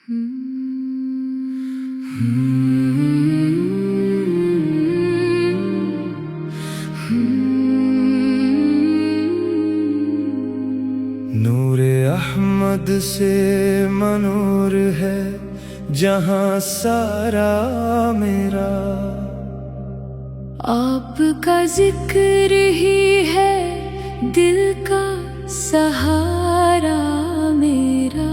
نور احمد سے منور ہے جہاں سارا میرا، آپ کا ذکر ہی ہے دل کا سہارا میرا۔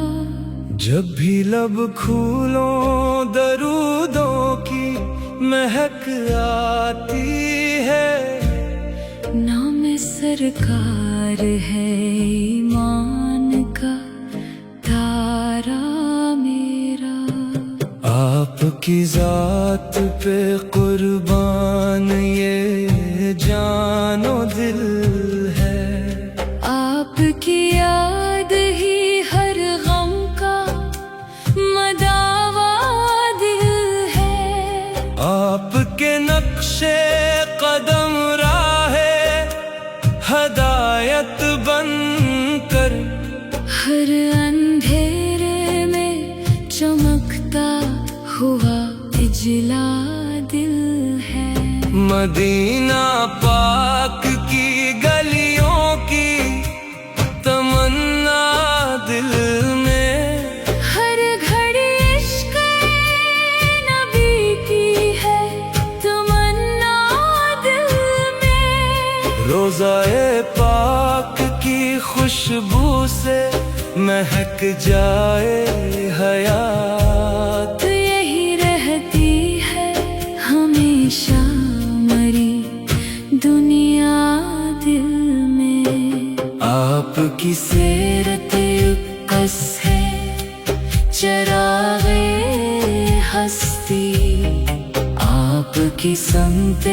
جب بھی لب کھولوں درودوں کی مہک آتی ہے، نام سرکار ہے ایمان کا تارا میرا۔ آپ کی ذات پہ قربان یہ جان و دل ہے، آپ کی یاد ہی ہر غم کا مداوا دل ہے۔ آپ کے نقش قدم راہ ہدایت بن کر، ہر اندھیرے میں چمکتا ہوا اجلا دل ہے۔ مدینہ پاک کی گلیوں کی تمنا دل میں، ہر گھڑی عشق نبی کی ہے تمنا دل میں۔ روضہ پاک کی خوشبو سے مہک جائے حیات، یہی رہتی ہے ہمیشہ مری دنیا دل میں۔ آپ کی سیرت قص ہے چراغ ہستی، آپ کی سمت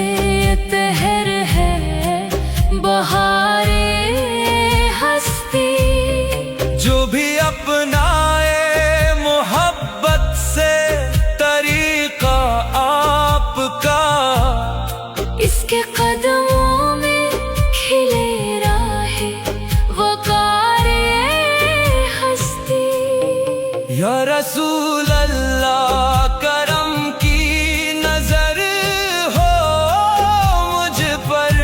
طہر ہے بہار ہستی۔ جو بھی اپنائے محبت سے طریقہ آپ کا، اس کے قدموں میں کھلے راہ وقار ہستی۔ یا رسول اللہ کرم کی نظر ہو مجھ پر،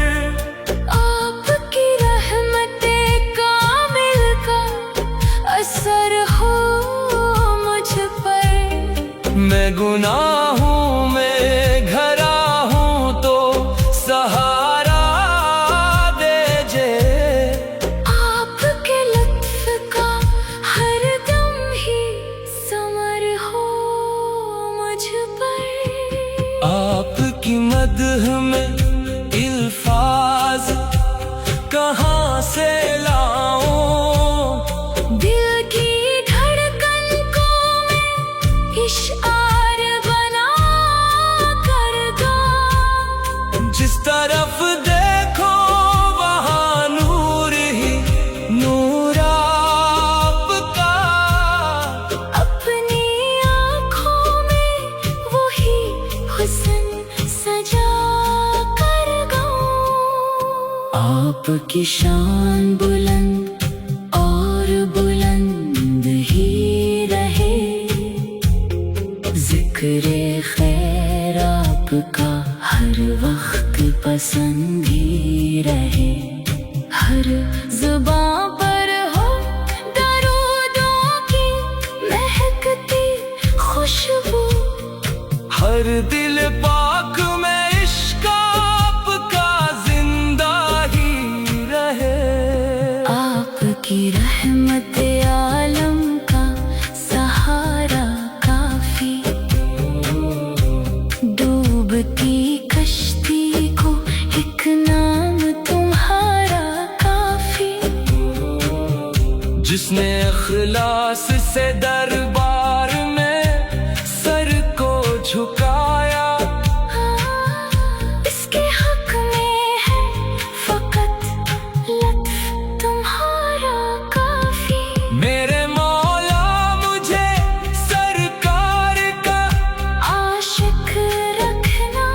آپ کی رحمت کامل کا اثر ہو مجھ پر۔ میں گناہوں میں گھرا ہوں تو سہارا دیجے، آپ کے لطف کا ہر دم ہی ثمر ہو مجھ پر۔ آپ کی مدح میں الفاظ کہاں سے لاؤں، دل کی دھڑکن کو میں اشعار بنا کر دوں، جس طرف دیکھو وہاں نور ہی نور آپ کا، اپنی آنکھوں میں وہی حسن سجا کر گاؤں۔ آپ کی شان بلند اور بلند ہی رہے، ذکر خیر آپ کا ہر وقت پسند ہی رہے، ہر زباں پر ہو درودوں کی مہکتی خوشبو، ہر دل پاک میں عشق آپ کا زندہ ہی رہے۔ آپ کی رحمت عالم کا سہارا کافی، ڈوبتی کشتی کو ایک نام تمہارا کافی۔ جس نے اخلاص سے دربار میں سر کو جھکایا، اس کے حق میں ہے فقط لطف تمہارا کافی۔ میرے مولا مجھے سرکار کا عاشق رکھنا،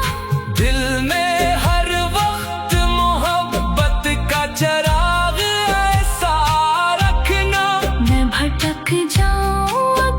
دل میں ہر وقت محبت کا چراغ ایسا رکھنا، میں بھٹک جاؤں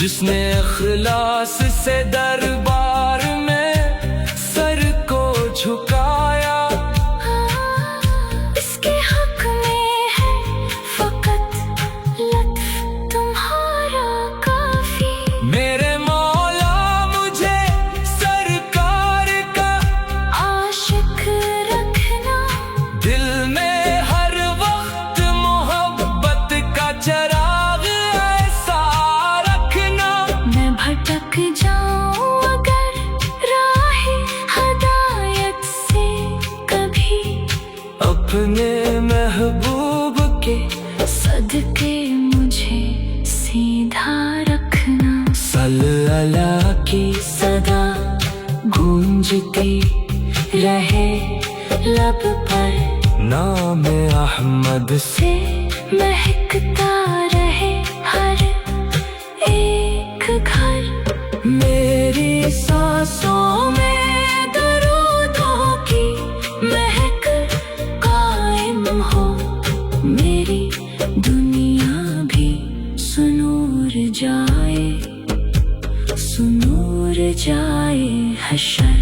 جس نے اخلاص سے دربار میں سر کو جھکایا، اس کے حق میں ہے فقط لطف تمہارا کافی۔ میرے مولا مجھے سرکار کا عاشق رکھنا، دل میں ہر وقت محبت کا چراغ ایسا رکھنا۔ میں بھٹک جاؤں اگر راہ ہدایت سے کبھی، اپنے محبوب کے صدقے مجھے سیدھا رکھنا۔ صلی اللہ کی صدا گونجتی رہے لب پر، نام احمد سے سے مہکتا رہے ہر ایک گھر۔ میری سانسوں میں درودوں کی مہک قائم ہو، میری دنیا بھی سنور جائے، سنور جائے حشر۔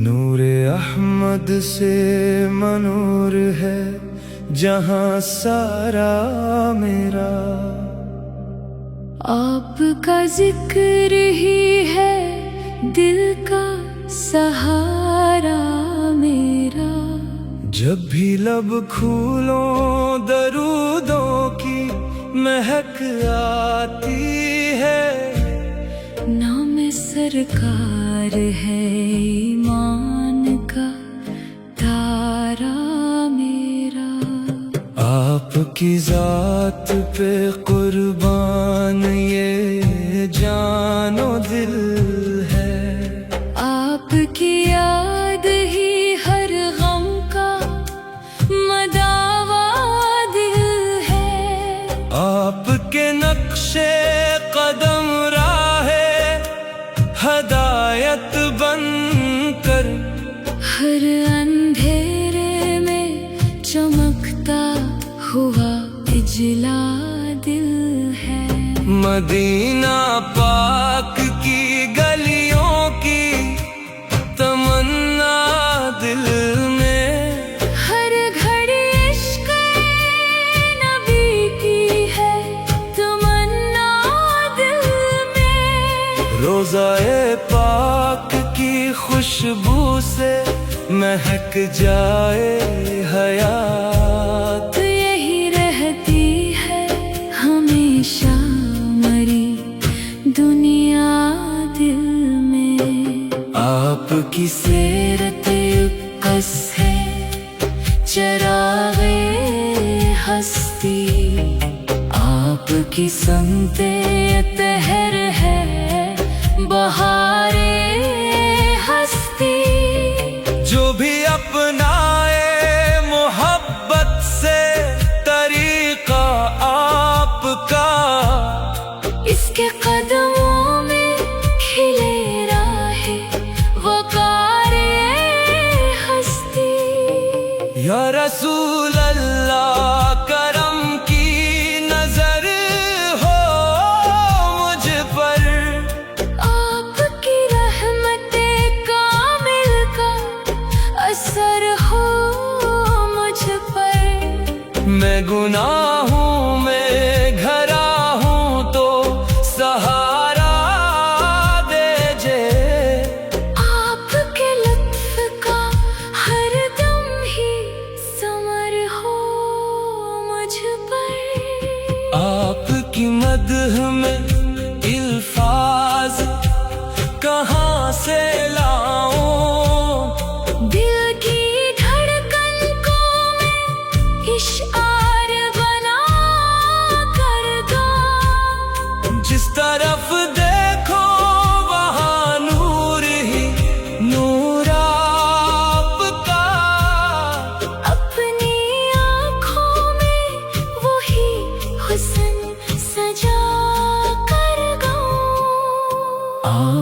نور احمد سے منور ہے جہاں سارا میرا، آپ کا ذکر ہی ہے دل کا سہارا میرا۔ جب بھی لب کھولو درودوں کی مہک آتی ہے، نام سرکار ہے ایمان کا تارا میرا۔ آپ کی ذات پہ قربان یہ جان و دل ہے، آپ کی یاد ہی ہر غم کا مداوا دل ہے۔ آپ کے نقش قدم راہ ہدایت بن کر، ہر اندھیرے میں چمکتا ہوا اجلا دل ہے۔ مدینہ پاک کی گلیوں کی تمنا دل میں، ہر گھڑی عشق نبی کی ہے تمنا دل میں۔ روضہ پاک کی خوشبو سے مہک جائے حیات، یہی رہتی ہے ہمیشہ مری دنیا دل میں۔ آپ کی سیرت قص ہے چراغ ہستی، آپ کی سمت طہر ہے بہار ہستی۔ جو بھی اپنائے محبت سے طریقہ آپ کا، اس کے قدموں میں کھلے راہ وقار ہستی۔ یا رسول اللہ کرم کی نظر ہو مجھ پر، آپ کی رحمت کامل کا اثر ہو مجھ پر۔ میں گناہوں میں گھرا ہوں تو سہارا دیجے، آپ کے لطف کا ہر دم ہی ثمر ہو مجھ پر۔ آپ کی مدح میں الفاظ کہاں سے لاؤں، دل کی دھڑکن کو میں اشعار بنا کر دوں، جس طرف دیکھو وہاں نور ہی نور آپ کا، اپنی آنکھوں میں وہی حسن سجا کر گاؤں۔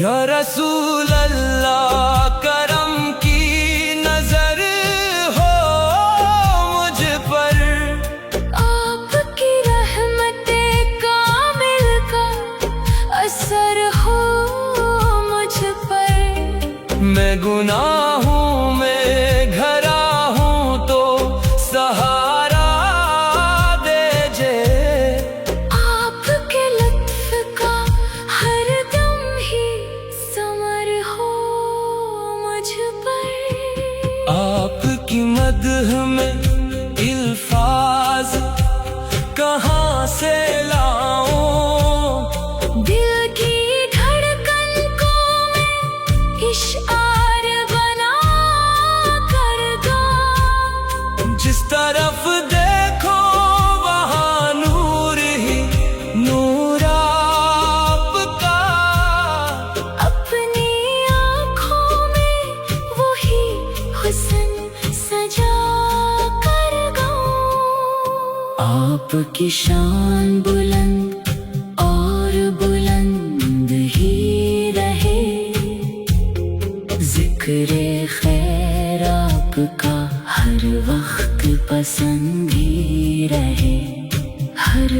یا رسول اللہ کرم کی نظر ہو مجھ پر، آپ کی رحمت کامل کا اثر ہو مجھ پر، میں گناہوں میں گھرا ہوں تو سہارا دیجے، آپ کے لطف کا ہر دم ہی ثمر ہو مجھ پر، آپ کی مدح میں الفاظ کہاں سے لاؤں، دل کی دھڑکن کو میں اشعار بنا کر گاؤں، جس طرف دیکھو وہاں نور ہی نور آپ کا، اپنی آنکھوں میں وہی حسن سجا کر گاؤں، آپ کی شان بلند اور بلند ہی رہے، ذکر خیر آپ کا ہر وقت پسند ہی رہے، ہر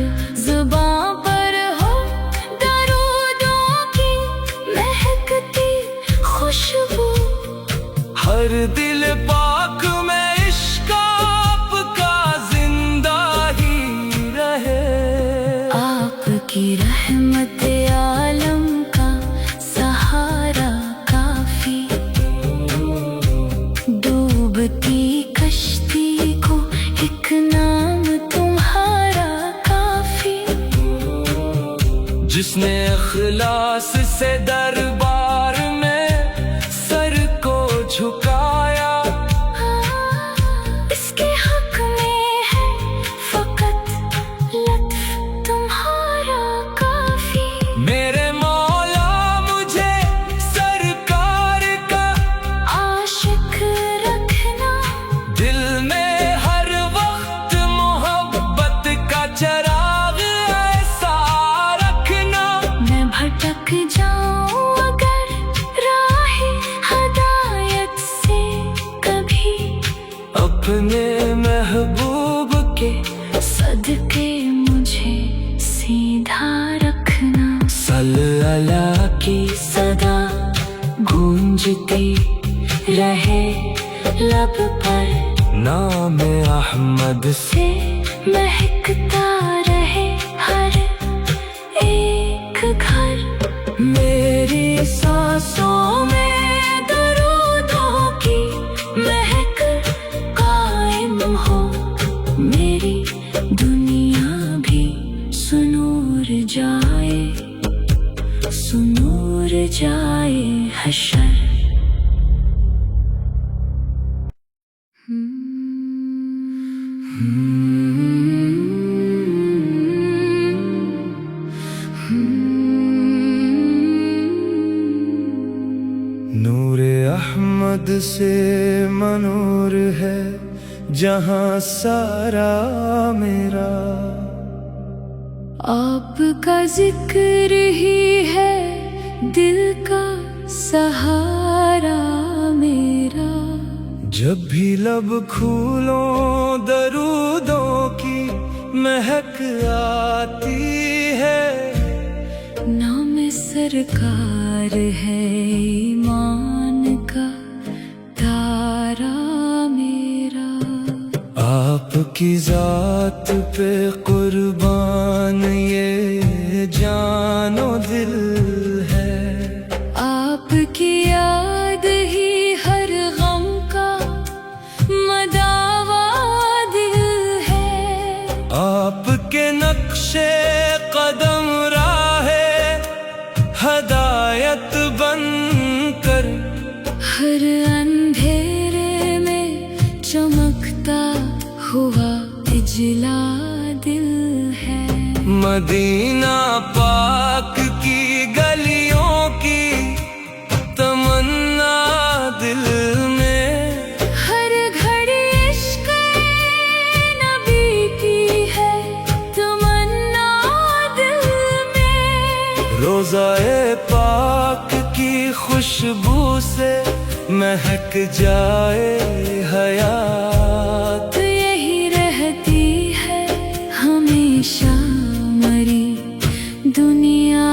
زباں پر ہو درودوں کی مہکتی خوشبو، ہر دل پاک میں عشق آپ کا زندہ ہی رہے، آپ کی رحمت عالم کا سہارا کافی، ڈوبتی کشتی کو ایک نام تمہارا کافی، جس نے اخلاص سے دربار میں سر کو جھکایا، اس کے حق میں ہے فقط لطف تمہارا کافی، میرے مولا مجھے سرکار کا عاشق رکھنا، دل میں ہر وقت محبت کا چراغ ایسا رکھنا، میں بھٹک جاؤں اگر راہ ہدایت سے کبھی، اپنے محبوب کے صدقے مجھے سیدھا رکھنا، صلی اللہ کی صدا گونجتی رہے لب پر، نام احمد سے سے مہکتا رہے ہر ایک گھر، میری سانسوں میں درودوں کی مہک قائم ہو، میری دنیا بھی سنور جائے، سنور جائے حشر۔ نور احمد سے منور ہے جہاں سارا میرا، آپ کا ذکر ہی ہے دل کا سہارا میرا، جب بھی لب کھولوں درودوں کی مہک آتی ہے، نام سرکار ہے ایمان کا تارا میرا، آپ کی ذات پہ قربان یہ جان و دل ہے، آپ کی یاد ہی ہر غم کا مداوا دل ہے، آپ کے نقش قدم راہ ہدایت بن کر، ہر اندھیرے میں چمکتا ہوا اجلا دل ہے، مدینہ پاک کی گلیوں کی تمنا دل میں، ہر گھڑی عشق نبی کی ہے تمنا دل میں، روضہ پاک کی کی خوشبو سے مہک جائے حیات، یہی رہتی ہے ہمیشہ مری دنیا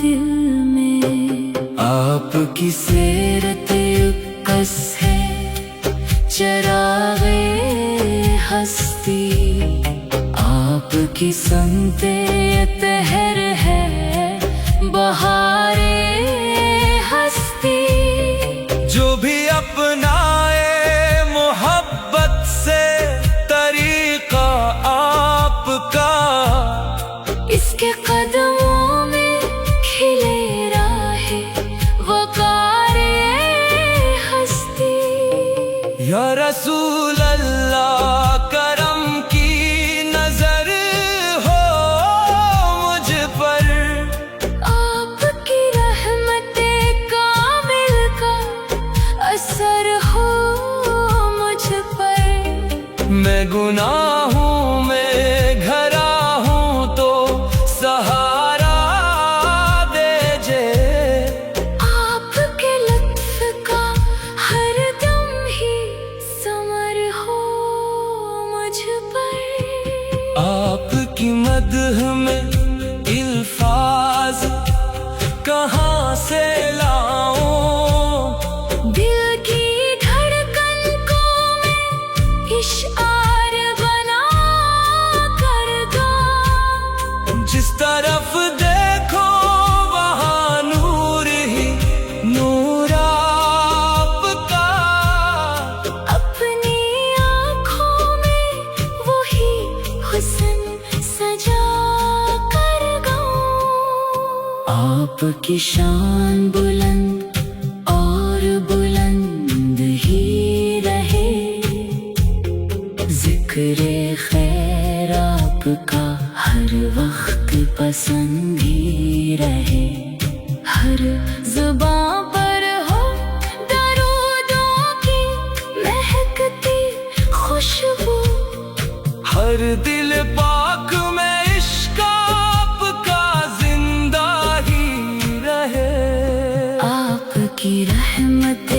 دل میں۔ آپ کی سیرت کس ہے چراغ ہستی، آپ کی سمت طہر ہے بہار ہستی۔ جو بھی اپنائے محبت سے طریقہ آپ کا، اس کے قدموں میں کھلے راہ وقار ہستی۔ یا رسول اللہ کرم کی نظر ہو مجھ پر، آپ کی رحمت کامل کا اثر ہو مجھ پر۔ میں گناہوں میں گھرا ہوں تو سہارا دیجے، آپ کے لطف کا ہر دم ہی ثمر ہو مجھ پر۔ آپ کی مدح میں الفاظ کہاں سے لاؤں، دل کی دھڑکن کو میں اشعار بنا کر گاؤں۔ جس طرف دیکھو وہاں نور ہی نور آپ کا، اپنی آنکھوں میں وہی حسن سجا کر گاؤں۔ آپ کی شان بلند اور بلند ہی رہے، ذکر خیر آپ کا ہر وقت پسند ہی رہے۔ ہر زباں پر ہو درودوں کی مہکتی خوشبو، ہر دل پاک میں عشق آپ کا زندہ ہی رہے۔ آپ کی رحمت